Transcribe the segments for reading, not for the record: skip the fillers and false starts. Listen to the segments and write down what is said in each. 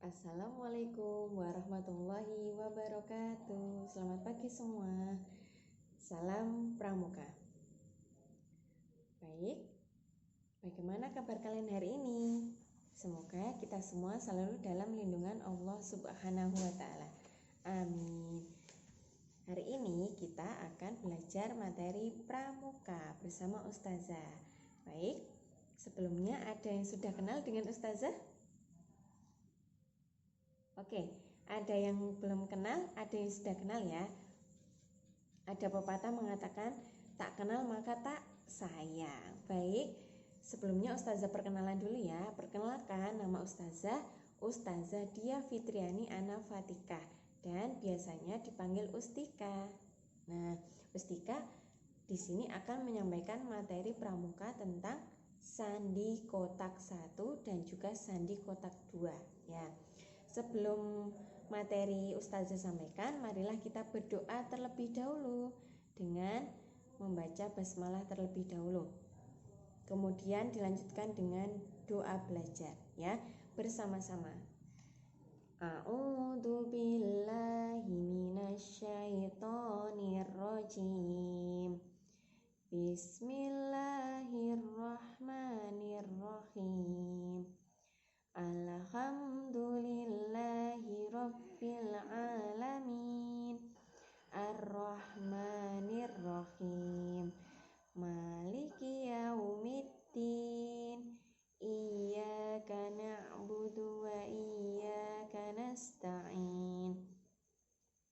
Assalamualaikum warahmatullahi wabarakatuh. Selamat pagi semua. Salam Pramuka. Baik, bagaimana kabar kalian hari ini? Semoga kita semua selalu dalam lindungan Allah Subhanahu wa Ta'ala. Amin. Hari ini kita akan belajar materi Pramuka bersama Ustazah. Baik, sebelumnya ada yang sudah kenal dengan Ustazah? Oke, ada yang belum kenal, ada yang sudah kenal ya. Ada pepatah mengatakan, tak kenal maka tak sayang. Baik, sebelumnya Ustazah perkenalan dulu ya. Perkenalkan, nama Ustazah Dia Fitriani Ana Fatika, dan biasanya dipanggil Ustika. Nah, Ustika di sini akan menyampaikan materi pramuka tentang sandi kotak 1 dan juga sandi kotak 2 ya. Sebelum materi Ustazah sampaikan, marilah kita berdoa terlebih dahulu dengan membaca basmalah terlebih dahulu. Kemudian dilanjutkan dengan doa belajar ya, bersama-sama. A'udzu billahi minasyaitonir rajim. Bismillahirrahmanirrahim. Alhamdulillahi rabbil alamin. Ar-Rahmanir-Rahim. Maliki yaumiddin. Iyyaka na'budu wa iyyaka nasta'in.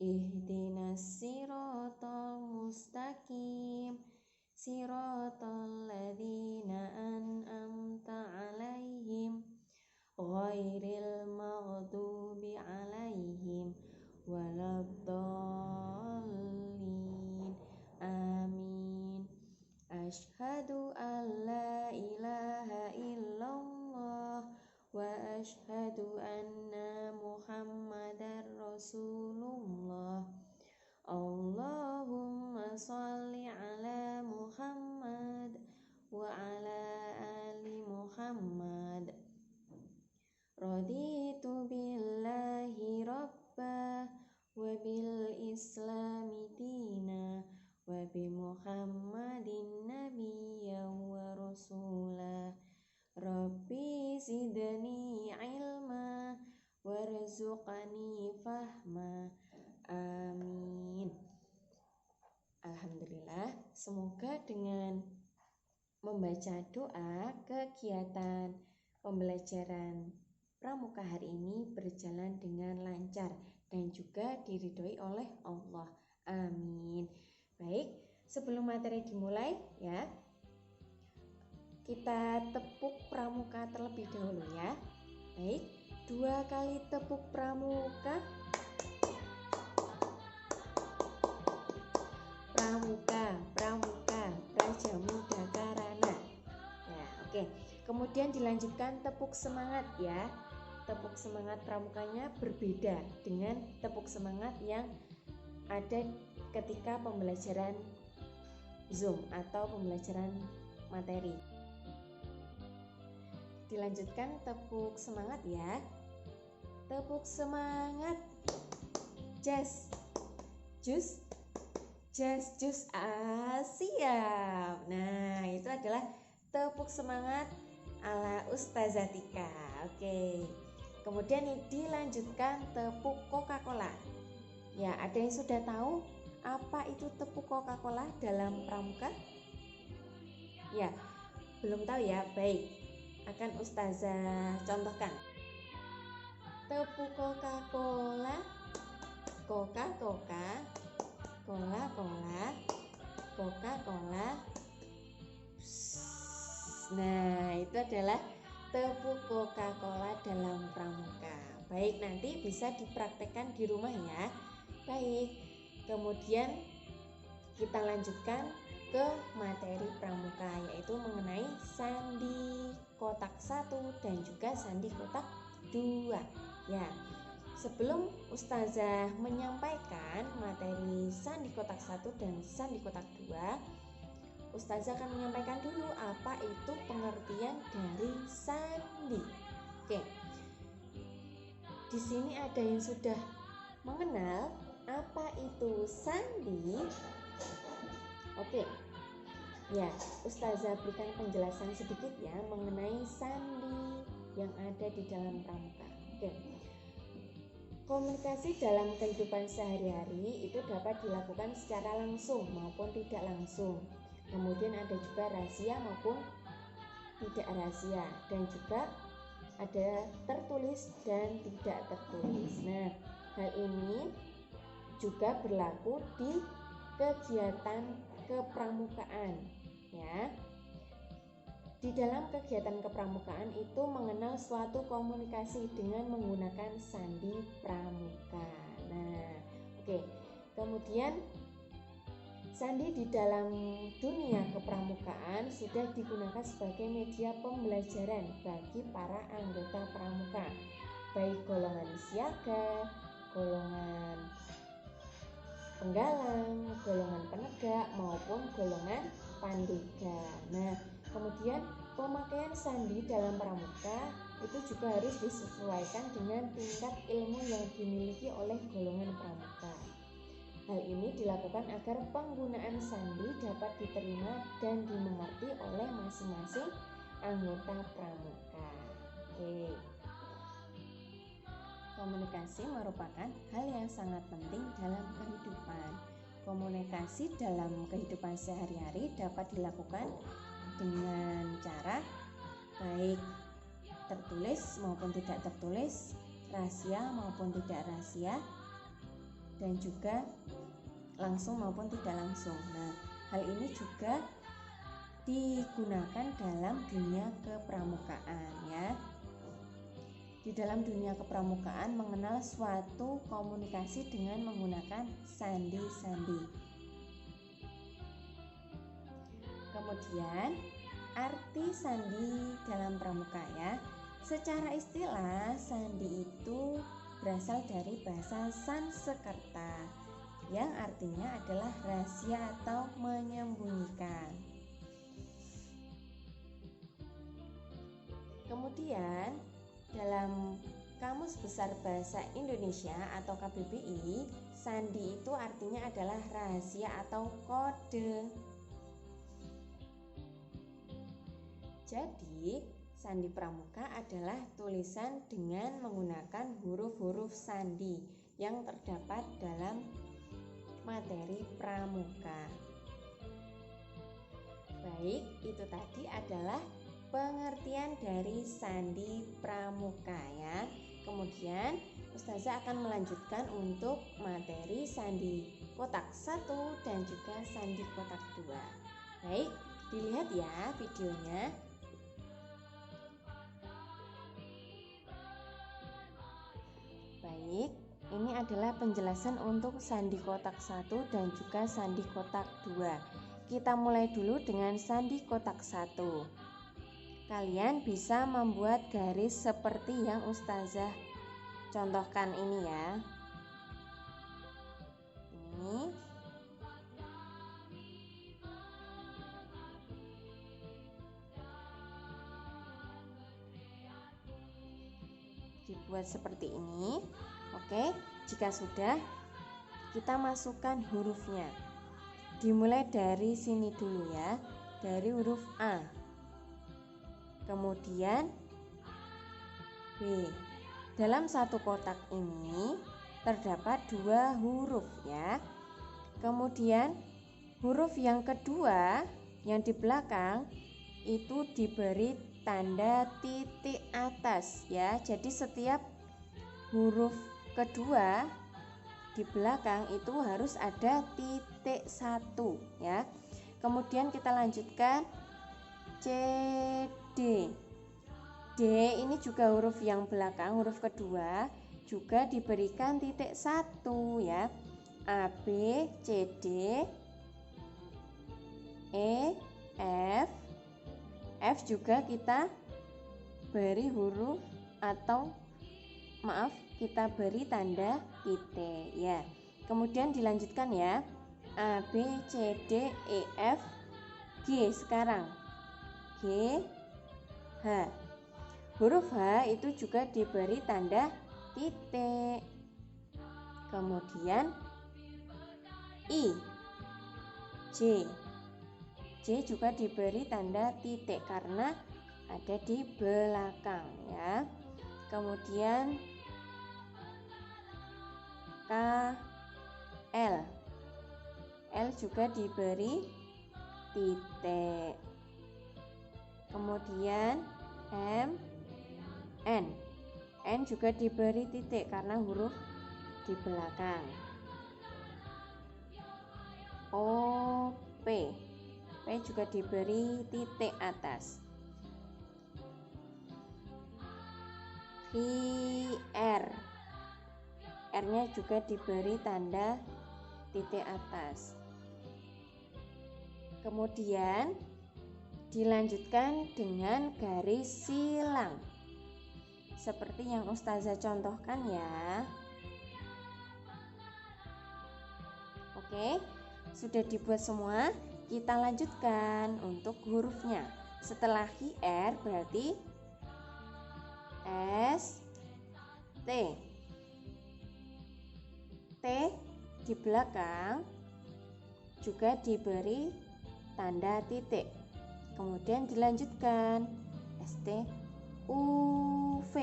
Ihdinas siratal mustaqim. Siratal ladzina an'amta 'alaihim ghairil maghdubi 'alaihim waladdallin. Amin. Asyhadu an la ilaha illallah wa asyhadu anna Muhammadar Rasulullah. Allahumma shalli ala Muhammad wa ala ali Muhammad. Raditu billahi rabba wa bil islami dina wa bi Muhammadin nabiyya wa rasula. Rabbi zidni ilma warzuqni fahma. Amin. Alhamdulillah, semoga dengan membaca doa kegiatan pembelajaran pramuka hari ini berjalan dengan lancar dan juga diridhoi oleh Allah. Amin. Baik, sebelum materi dimulai ya, kita tepuk pramuka terlebih dahulu ya. Baik, 2 kali tepuk pramuka. Pramuka, pramuka, Praja Muda Karana. Ya, oke. Kemudian dilanjutkan tepuk semangat ya. Tepuk semangat pramukanya berbeda dengan tepuk semangat yang ada ketika pembelajaran Zoom atau pembelajaran materi. Dilanjutkan tepuk semangat ya. Tepuk semangat. Jas, jus, jas, jus. Siap. Nah, itu adalah tepuk semangat ala Ustazah Tika. Oke. Kemudian dilanjutkan tepuk Coca-Cola. Ya, ada yang sudah tahu apa itu tepuk Coca-Cola dalam pramuka? Ya, belum tahu ya. Baik, akan Ustazah contohkan. Tepuk Coca-Cola, Coca-Cola, Coca-Cola, Coca-Cola. Nah, itu adalah tepuk Coca-Cola dalam pramuka. Baik, nanti bisa dipraktekkan di rumah ya. Baik, kemudian kita lanjutkan ke materi pramuka, yaitu mengenai sandi kotak 1 dan juga sandi kotak 2 ya. Sebelum Ustazah menyampaikan materi sandi kotak 1 dan sandi kotak 2, Ustazah akan menyampaikan dulu apa itu pengertian dari sandi. Oke. di sini ada yang sudah mengenal apa itu sandi? Oke. Ya, Ustazah berikan penjelasan sedikit ya mengenai sandi yang ada di dalam pramuka. Oke. Komunikasi dalam kehidupan sehari-hari itu dapat dilakukan secara langsung maupun tidak langsung. Kemudian ada juga rahasia maupun tidak rahasia, dan juga ada tertulis dan tidak tertulis. Nah, hal ini juga berlaku di kegiatan kepramukaan ya. Di dalam kegiatan kepramukaan itu mengenal suatu komunikasi dengan menggunakan sandi pramuka. Nah, oke. Kemudian sandi di dalam dunia kepramukaan sudah digunakan sebagai media pembelajaran bagi para anggota pramuka, baik golongan siaga, golongan penggalang, golongan penegak maupun golongan pandega. Nah, kemudian pemakaian sandi dalam pramuka itu juga harus disesuaikan dengan tingkat ilmu yang dimiliki oleh golongan pramuka. Hal ini dilakukan agar penggunaan sandi dapat diterima dan dimengerti oleh masing-masing anggota pramuka. Oke. Komunikasi merupakan hal yang sangat penting dalam kehidupan. Komunikasi dalam kehidupan sehari-hari dapat dilakukan dengan cara baik tertulis maupun tidak tertulis, rahasia maupun tidak rahasia, dan juga langsung maupun tidak langsung. Nah, hal ini juga digunakan dalam dunia kepramukaan ya. Di dalam dunia kepramukaan mengenal suatu komunikasi dengan menggunakan sandi-sandi. Kemudian arti sandi dalam pramuka ya. Secara istilah sandi itu berasal dari bahasa Sanskerta yang artinya adalah rahasia atau menyembunyikan. Kemudian dalam Kamus Besar Bahasa Indonesia atau KBBI, sandi itu artinya adalah rahasia atau kode. Jadi, sandi pramuka adalah tulisan dengan menggunakan huruf-huruf sandi yang terdapat dalam materi pramuka. Baik, itu tadi adalah pengertian dari sandi pramuka ya. Kemudian Ustazah akan melanjutkan untuk materi sandi kotak 1 dan juga sandi kotak 2. Baik, dilihat ya videonya. Baik, ini adalah penjelasan untuk sandi kotak 1 dan juga sandi kotak 2. Kita mulai dulu dengan sandi kotak 1. Kalian bisa membuat garis seperti yang Ustazah contohkan ini ya. Ini. Dibuat seperti ini. Oke, jika sudah, kita masukkan hurufnya. Dimulai dari sini dulu ya, dari huruf A. Kemudian B. Dalam satu kotak ini terdapat 2 huruf ya. Kemudian huruf yang kedua yang di belakang itu diberi tanda titik atas ya. Jadi setiap huruf kedua di belakang itu harus ada titik 1 ya. Kemudian kita lanjutkan C, D. D ini juga huruf yang belakang, huruf kedua juga diberikan titik 1 ya. A, B, C, D, E, F. F juga kita beri huruf atau maaf, kita beri tanda titik ya. Kemudian dilanjutkan ya. A, B, C, D, E, F, G sekarang. G, H. Huruf H itu juga diberi tanda titik. Kemudian I, J. J juga diberi tanda titik karena ada di belakang ya. Kemudian K, L. L juga diberi titik. Kemudian M, N. N juga diberi titik karena huruf di belakang. O, P. P juga diberi titik atas. Q, R. R-nya juga diberi tanda titik atas. Kemudian dilanjutkan dengan garis silang seperti yang Ustazah contohkan ya. Oke, sudah dibuat semua. Kita lanjutkan untuk hurufnya. Setelah QR berarti S, T. T di belakang juga diberi tanda titik. Kemudian dilanjutkan ST, U, V.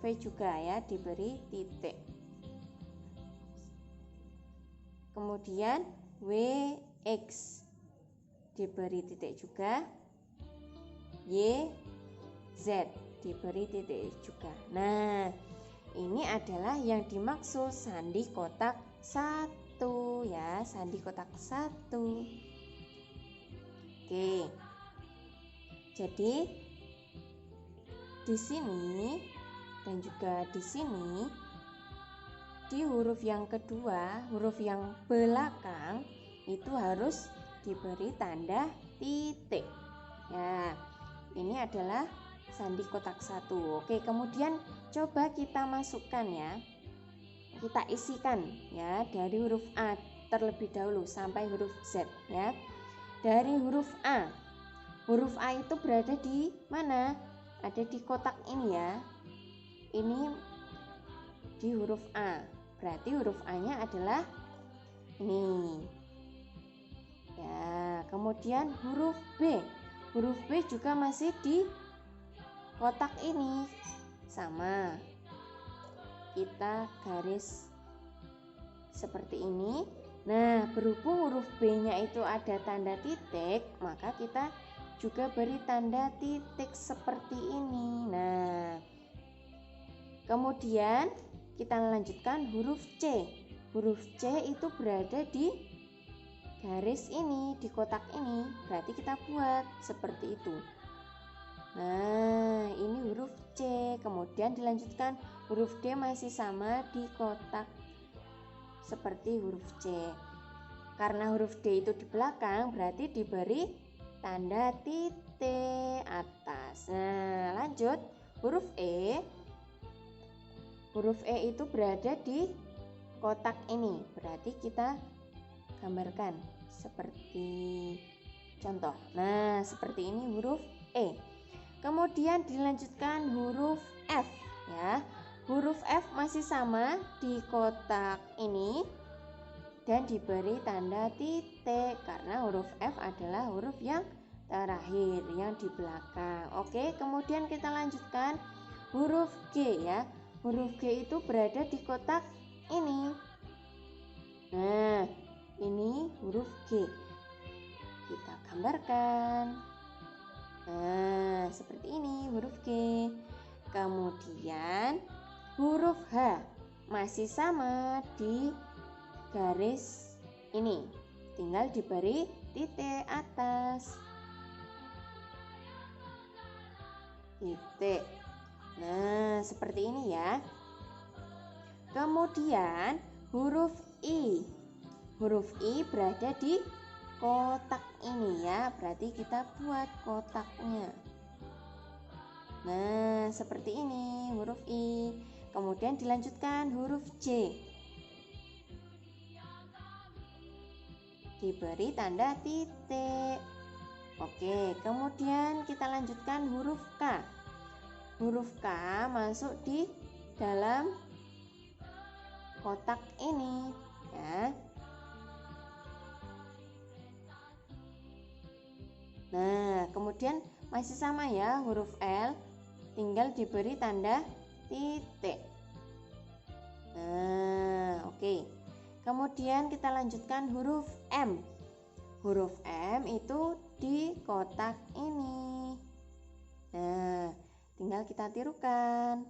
V juga ya diberi titik. Kemudian W, X diberi titik juga. Y, Z diberi titik juga. Nah, ini adalah yang dimaksud sandi kotak 1 ya, sandi kotak 1. Oke. Jadi di sini dan juga di sini di huruf yang kedua, huruf yang belakang itu harus diberi tanda titik. Ya, ini adalah sandi kotak 1. Oke, kemudian coba kita masukkan ya. Kita isikan ya dari huruf A terlebih dahulu sampai huruf Z ya. Dari huruf A. Huruf A itu berada di mana? Ada di kotak ini ya. Ini di huruf A. Berarti huruf A-nya adalah ini. Ya, kemudian huruf B. Huruf B juga masih di kotak ini. Sama. Kita garis seperti ini. Nah, berhubung huruf B-nya itu ada tanda titik, maka kita juga beri tanda titik seperti ini. Nah, kemudian kita lanjutkan huruf C. Huruf C itu berada di garis ini, di kotak ini. Berarti kita buat seperti itu. Nah, ini huruf C. Kemudian dilanjutkan huruf D masih sama di kotak seperti huruf C. Karena huruf D itu di belakang, berarti diberi tanda titik atas. Nah, lanjut huruf E. Huruf E itu berada di kotak ini. Berarti kita gambarkan seperti contoh. Nah, seperti ini huruf E. Kemudian dilanjutkan huruf F ya. Huruf F masih sama di kotak ini dan diberi tanda titik karena huruf F adalah huruf yang terakhir yang di belakang. Oke, kemudian kita lanjutkan huruf G ya. Huruf G itu berada di kotak ini. Nah, ini huruf G. Kita gambarkan. Nah, seperti ini huruf G. Kemudian huruf H masih sama di garis ini. Tinggal diberi titik atas. Titik. Nah, seperti ini ya. Kemudian huruf I. Huruf I berada di kotak ini ya. Berarti kita buat kotaknya. Nah, seperti ini huruf I. Kemudian dilanjutkan huruf J. Diberi tanda titik. Oke, kemudian kita lanjutkan huruf K. Huruf K masuk di dalam kotak ini ya. Nah, kemudian masih sama ya, huruf L tinggal diberi tanda titik. Nah, oke. Kemudian kita lanjutkan huruf M. Huruf M itu di kotak ini. Nah, tinggal kita tirukan.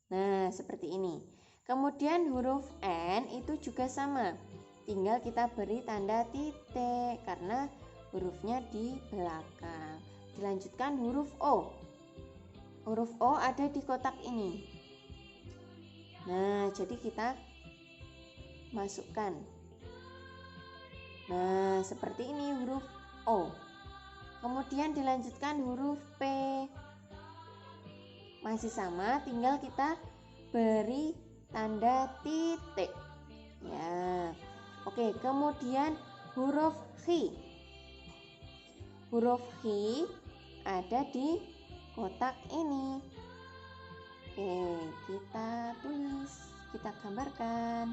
Nah, seperti ini. Kemudian huruf N itu juga sama. Tinggal kita beri tanda titik karena hurufnya di belakang. Dilanjutkan huruf O. Huruf O ada di kotak ini. Nah, jadi kita masukkan. Nah, seperti ini huruf O. Kemudian dilanjutkan huruf P. Masih sama, tinggal kita beri tanda titik. Ya. Oke, kemudian huruf H. Huruf H ada di kotak ini. Oke, kita tulis, kita gambarkan.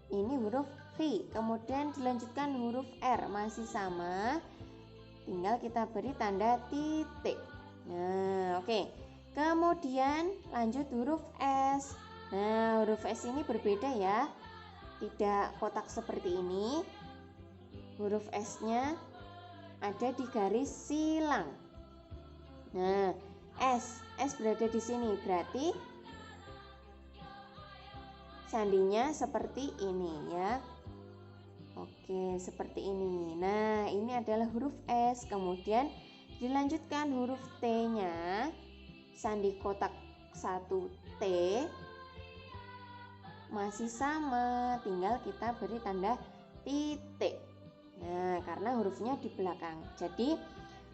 Ini huruf V, kemudian dilanjutkan huruf R, masih sama, tinggal kita beri tanda titik. Nah, oke. Kemudian lanjut huruf S. Nah, huruf S ini berbeda ya, tidak kotak seperti ini. Huruf S-nya ada di garis silang. Nah, S berada di sini, berarti sandinya seperti ini ya. Oke, seperti ini. Nah, ini adalah huruf S. Kemudian dilanjutkan huruf T-nya. Sandi kotak 1T masih sama, tinggal kita beri tanda titik. Nah, karena hurufnya di belakang. Jadi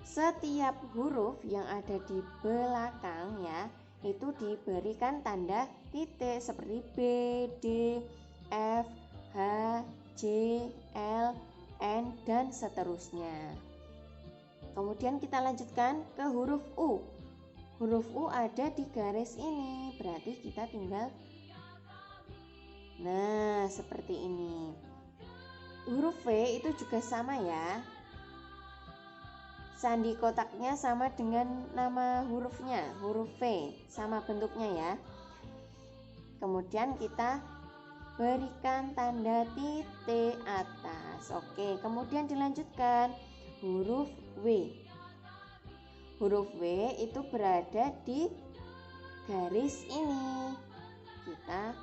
setiap huruf yang ada di belakang ya, itu diberikan tanda titik seperti B, D, F, H, J, L, N, dan seterusnya. Kemudian kita lanjutkan ke huruf U. Huruf U ada di garis ini, berarti kita tinggal, nah seperti ini. Huruf V itu juga sama ya, sandi kotaknya sama dengan nama hurufnya, huruf V, sama bentuknya ya. Kemudian kita berikan tanda titik atas. Oke, kemudian dilanjutkan huruf W. Huruf W itu berada di garis ini. Kita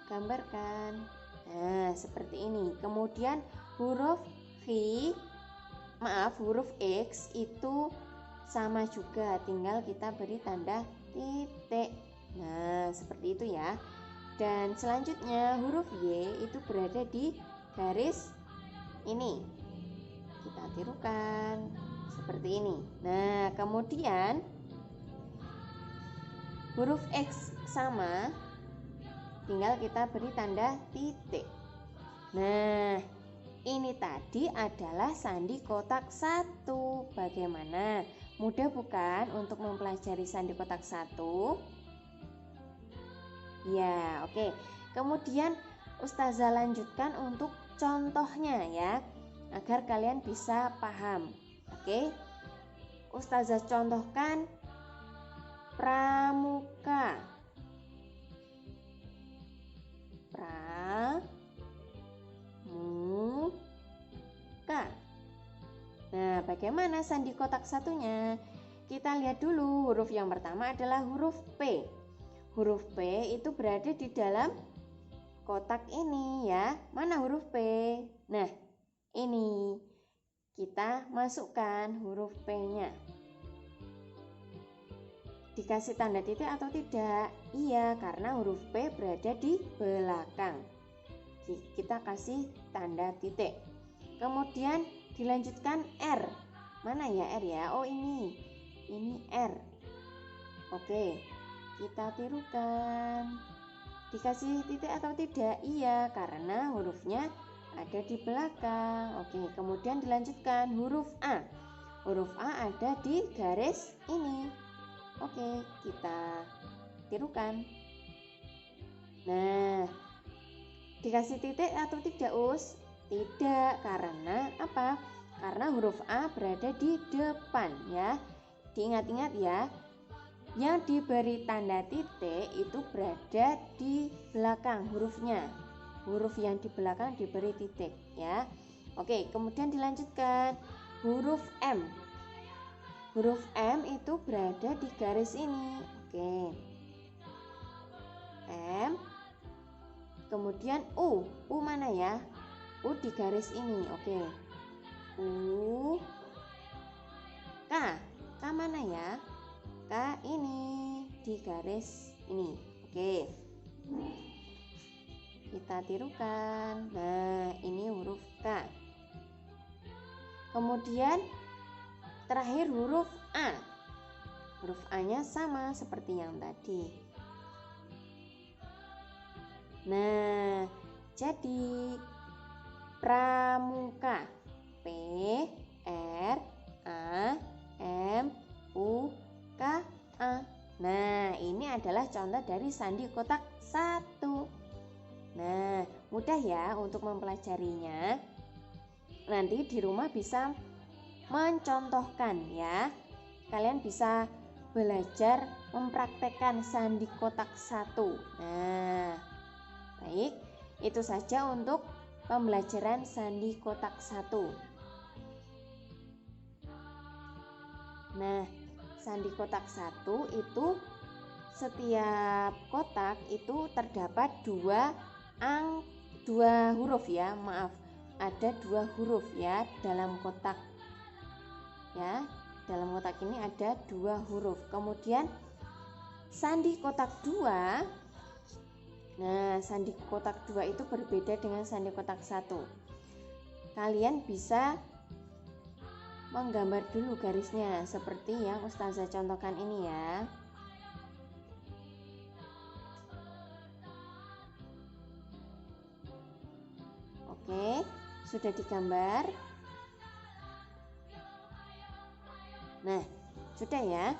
gambarkan. Nah, seperti ini. Kemudian huruf huruf X itu sama juga, tinggal kita beri tanda titik. Nah, seperti itu ya. Dan selanjutnya huruf Y itu berada di garis ini. Kita tirukan seperti ini. Nah, kemudian huruf X sama, tinggal kita beri tanda titik. Nah, ini tadi adalah sandi kotak 1. Bagaimana? Mudah bukan untuk mempelajari sandi kotak 1? Ya, oke. Kemudian Ustazah lanjutkan untuk contohnya ya, agar kalian bisa paham. Oke. Ustazah contohkan pramuka. Pramuka. Nah, bagaimana sandi kotak satunya? Kita lihat dulu, huruf yang pertama adalah huruf P. Huruf P itu berada di dalam kotak ini ya. Mana huruf P? Nah, ini. Kita masukkan huruf P-nya. Dikasih tanda titik atau tidak? Iya, karena huruf P berada di belakang. Kita kasih tanda titik. Kemudian dilanjutkan R. Mana ya R ya? Oh, ini. Ini R. Oke, kita tirukan. Dikasih titik atau tidak? Iya, karena hurufnya ada di belakang. Oke, kemudian dilanjutkan huruf A. Huruf A ada di garis ini. Oke, kita tirukan. Nah, dikasih titik atau tidak, Us? Tidak, karena apa? Karena huruf A berada di depan ya. Diingat-ingat ya, yang diberi tanda titik itu berada di belakang hurufnya. Huruf yang di belakang diberi titik ya. Oke, kemudian dilanjutkan huruf M. Huruf M itu berada di garis ini. Oke. M. Kemudian U. U mana ya? U di garis ini. Oke. U. K. K mana ya? K ini di garis ini. Oke. Kita tirukan. Nah, ini huruf K. Kemudian terakhir huruf A. Huruf A-nya sama seperti yang tadi. Nah, jadi pramuka. P R A M U K A. Nah, ini adalah contoh dari sandi kotak 1. Nah, mudah ya untuk mempelajarinya. Nanti di rumah bisa mencontohkan ya. Kalian bisa belajar mempraktekkan sandi kotak 1. Nah, baik, itu saja untuk pembelajaran sandi kotak 1. Nah, sandi kotak 1 itu setiap kotak itu terdapat dua huruf ya, maaf, ada 2 huruf ya dalam kotak ya. Dalam kotak ini ada 2 huruf. Kemudian sandi kotak 2. Nah, sandi kotak 2 itu berbeda dengan sandi kotak 1. Kalian bisa menggambar dulu garisnya seperti yang Ustazah contohkan ini ya. Oke, sudah digambar. Nah, sudah ya.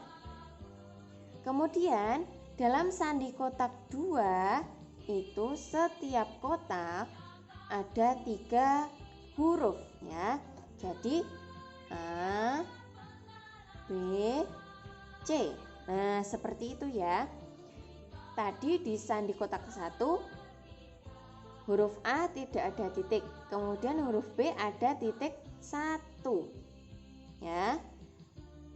Kemudian dalam sandi kotak 2 itu setiap kotak ada 3 huruf ya. Jadi A, B, C. Nah, seperti itu ya. Tadi di sandi kotak 1 huruf A tidak ada titik, kemudian huruf B ada titik 1 ya.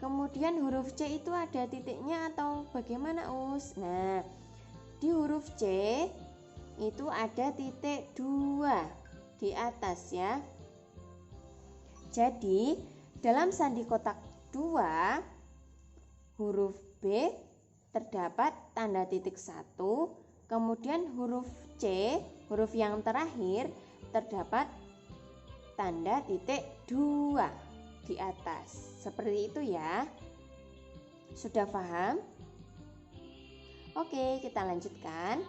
Kemudian huruf C itu ada titiknya atau bagaimana, Us? Nah, di huruf C itu ada titik 2 di atas ya. Jadi dalam sandi kotak 2 huruf B terdapat tanda titik 1, kemudian huruf C, huruf yang terakhir, terdapat tanda titik 2 di atas. Seperti itu ya. Sudah paham? Oke, kita lanjutkan.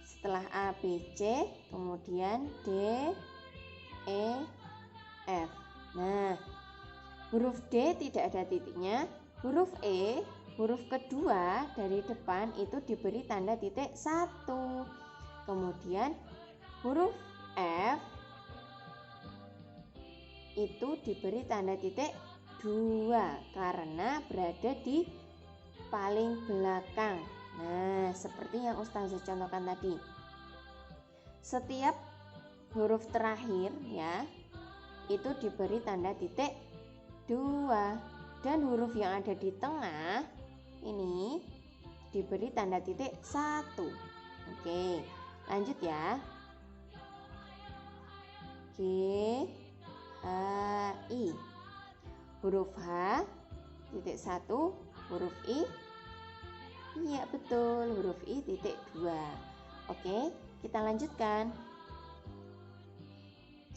Setelah A, B, C, kemudian D, E, F. Nah, huruf D tidak ada titiknya. Huruf E, huruf kedua dari depan itu diberi tanda titik 1. Kemudian huruf F itu diberi tanda titik 2 karena berada di paling belakang. Nah, seperti yang Ustazah contohkan tadi. Setiap huruf terakhir ya itu diberi tanda titik 2 dan huruf yang ada di tengah ini diberi tanda titik 1. Oke, lanjut ya. G, H, I. Huruf H titik 1, huruf I. Iya betul, huruf I titik 2. Oke, kita lanjutkan.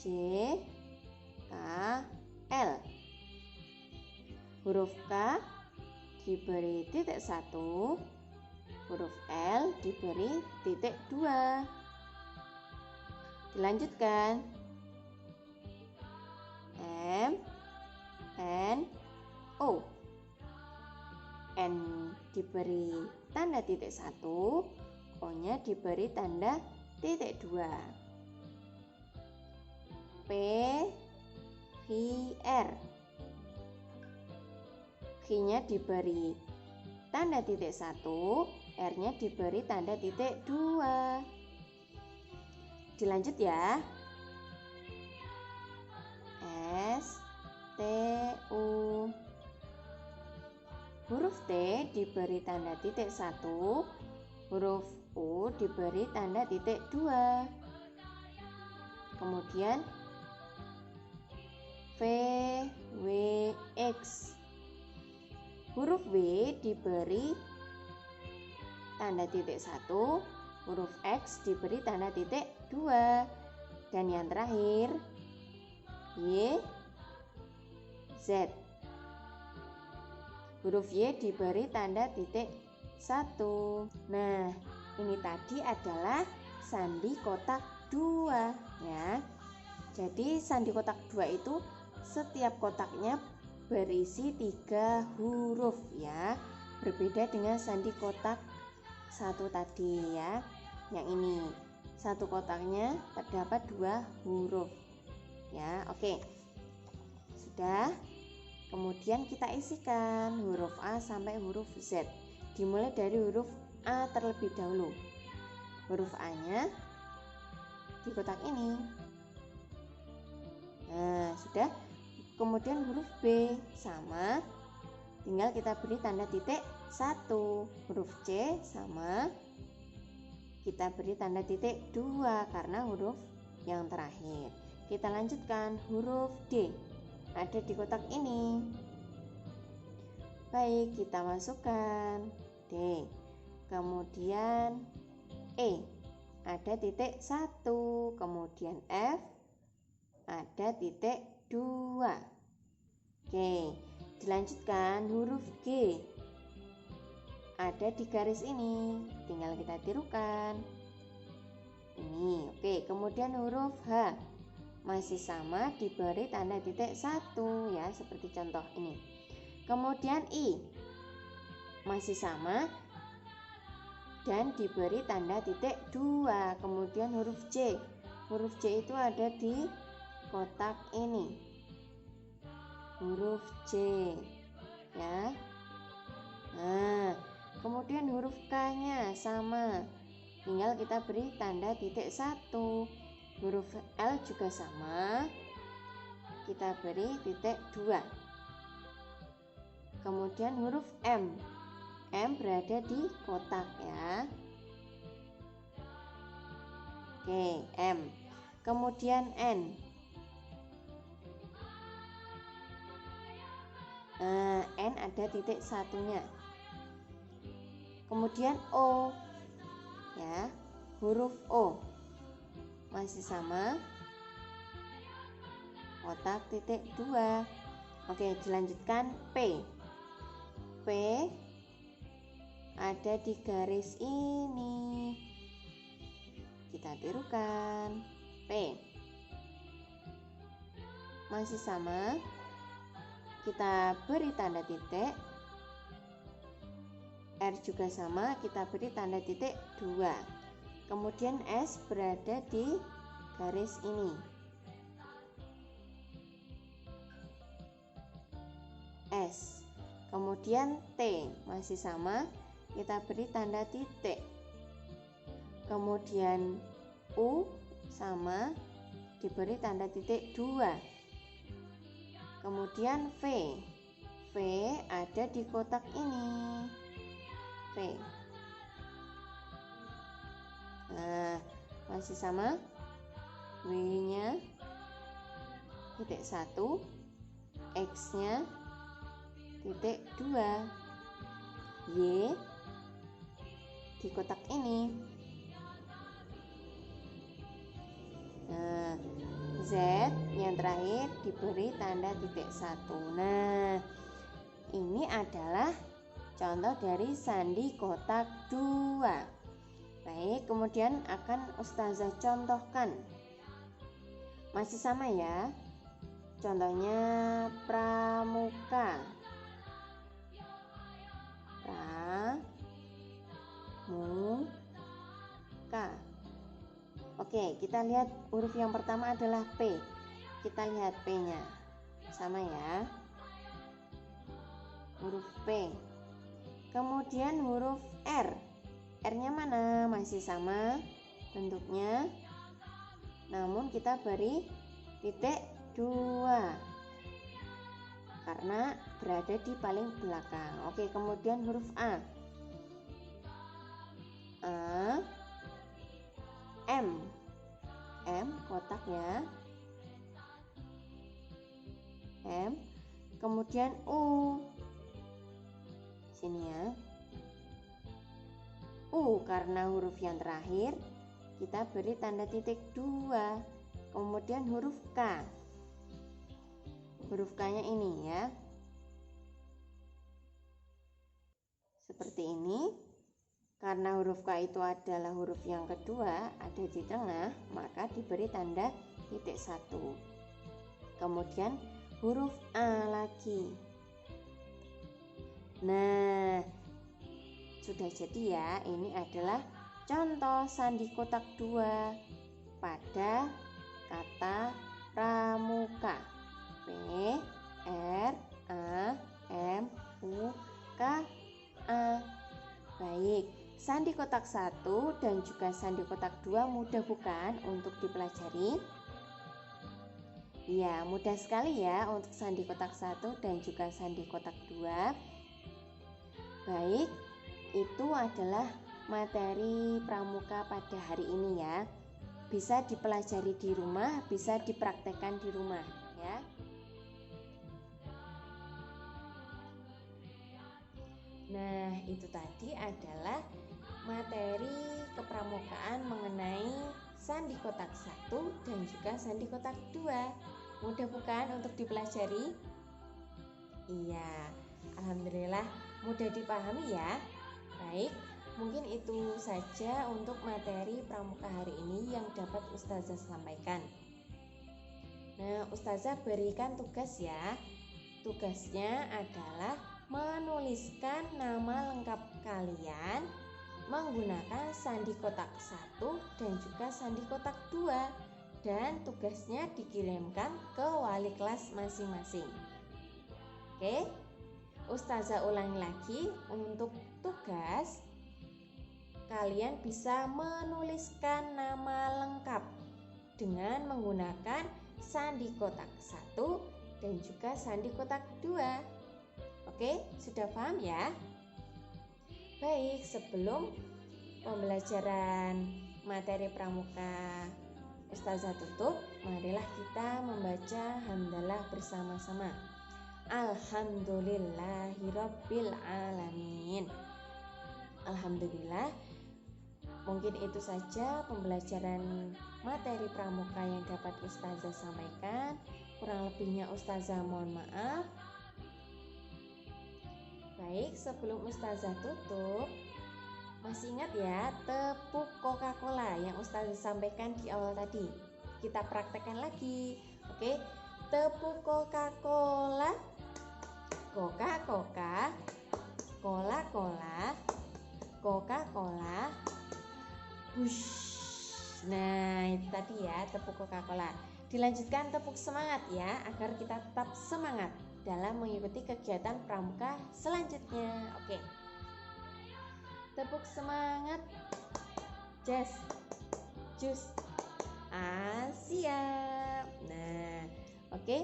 J, K, L. Huruf K diberi titik 1, huruf L diberi titik 2. Dilanjutkan. M, N, O. N diberi tanda titik 1, O-nya diberi tanda titik 2. P, V, R. Q-nya diberi tanda titik 1, R-nya diberi tanda titik 2. Dilanjut ya. S, T, U. Huruf T diberi tanda titik 1, huruf U diberi tanda titik 2. Kemudian V, W, X. Huruf W diberi tanda titik 1, huruf X diberi tanda titik 2. Dan yang terakhir Y, Z. Huruf Y diberi tanda titik 1. Nah, ini tadi adalah sandi kotak 2 ya. Jadi sandi kotak 2 itu setiap kotaknya berisi 3 huruf ya. Berbeda dengan sandi kotak 1 tadi ya. Yang ini satu kotaknya terdapat 2 huruf ya. Oke, sudah. Kemudian kita isikan huruf A sampai huruf Z. Dimulai dari huruf A terlebih dahulu. Huruf A-nya di kotak ini. Nah, sudah. Kemudian huruf B sama, tinggal kita beri tanda titik 1. Huruf C sama, kita beri tanda titik 2 karena huruf yang terakhir. Kita lanjutkan huruf D. Ada di kotak ini. Baik, kita masukkan D. Kemudian E, ada titik 1. Kemudian F, ada titik 2. Oke, dilanjutkan huruf G. Ada di garis ini, tinggal kita tirukan. Ini, oke. Kemudian huruf H masih sama, diberi tanda titik 1 ya, seperti contoh ini. Kemudian I masih sama dan diberi tanda titik 2. Kemudian huruf C. Huruf C itu ada di kotak ini. Huruf C ya. Nah, kemudian huruf K-nya sama. Tinggal kita beri tanda titik 1. Huruf L juga sama, kita beri titik 2. Kemudian huruf M. M berada di kotak ya. Oke, M. Kemudian N. N ada titik 1-nya. Kemudian O ya. Huruf O masih sama, kotak titik 2. Oke, dilanjutkan P. P ada di garis ini. Kita tirukan. P masih sama, kita beri tanda titik. R juga sama, kita beri tanda titik 2. Kemudian S berada di garis ini. S. Kemudian T masih sama, kita beri tanda titik. Kemudian U sama, diberi tanda titik 2. Kemudian V. V ada di kotak ini. V. Nah, masih sama, W-nya titik 1, X-nya titik 2, Y di kotak ini. Nah, Z yang terakhir diberi tanda titik 1. Nah, ini adalah contoh dari sandi kotak 2. Baik, kemudian akan Ustazah contohkan. Masih sama ya. Contohnya pramuka. Pramuka. Oke, kita lihat huruf yang pertama adalah P. Kita lihat P-nya. Sama ya. Huruf P. Kemudian huruf R. R-nya mana? Masih sama bentuknya. Namun kita beri titik 2 karena berada di paling belakang. Oke, kemudian huruf A. M. M kotak ya. M. Kemudian U. Sini ya. U karena huruf yang terakhir kita beri tanda titik 2. Kemudian huruf K. Huruf K-nya ini ya. Seperti ini. Karena huruf K itu adalah huruf yang kedua, ada di tengah, maka diberi tanda titik 1. Kemudian huruf A lagi. Nah, sudah jadi ya. Ini adalah contoh sandi kotak 2 pada kata pramuka. P, R, A, M, U, K, A. Baik, sandi kotak 1 dan juga sandi kotak 2 mudah bukan untuk dipelajari? Ya, mudah sekali ya untuk sandi kotak 1 dan juga sandi kotak 2. Baik, itu adalah materi pramuka pada hari ini ya. Bisa dipelajari di rumah, bisa dipraktekkan di rumah ya. Nah, itu tadi adalah materi kepramukaan mengenai sandi kotak 1 dan juga sandi kotak 2. Mudah bukan untuk dipelajari? Iya, alhamdulillah mudah dipahami ya. Baik, mungkin itu saja untuk materi pramuka hari ini yang dapat Ustazah sampaikan. Nah, Ustazah berikan tugas ya. Tugasnya adalah menuliskan nama lengkap kalian menggunakan sandi kotak 1 dan juga sandi kotak 2, dan tugasnya dikirimkan ke wali kelas masing-masing. Oke, Ustazah ulangi lagi. Untuk tugas, kalian bisa menuliskan nama lengkap dengan menggunakan sandi kotak 1 dan juga sandi kotak 2. Oke, sudah paham ya? Baik, sebelum pembelajaran materi pramuka Ustazah tutup, marilah kita membaca hamdalah bersama-sama. Alhamdulillahirabbil alamin. Alhamdulillah. Mungkin itu saja pembelajaran materi pramuka yang dapat Ustazah sampaikan. Kurang lebihnya Ustazah mohon maaf. Baik, sebelum Ustazah tutup, masih ingat ya tepuk Coca-Cola yang Ustazah sampaikan di awal tadi? Kita praktekkan lagi. Oke, tepuk Coca-Cola. Coca-Cola. Cola-Cola. Coca-Cola. Wush. Nah, itu tadi ya tepuk Coca-Cola. Dilanjutkan tepuk semangat ya, agar kita tetap semangat dalam mengikuti kegiatan pramuka selanjutnya. Oke. Tepuk semangat. Jazz. Jus. Siap. Nah, oke.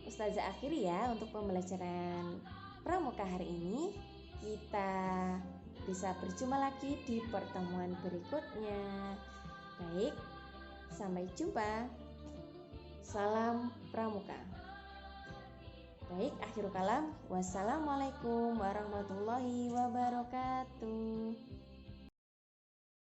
Ustazah akhiri ya untuk pembelajaran pramuka hari ini. Kita bisa berjumpa lagi di pertemuan berikutnya. Baik, sampai jumpa. Salam pramuka. Baik, akhirul kalam. Wassalamualaikum warahmatullahi wabarakatuh.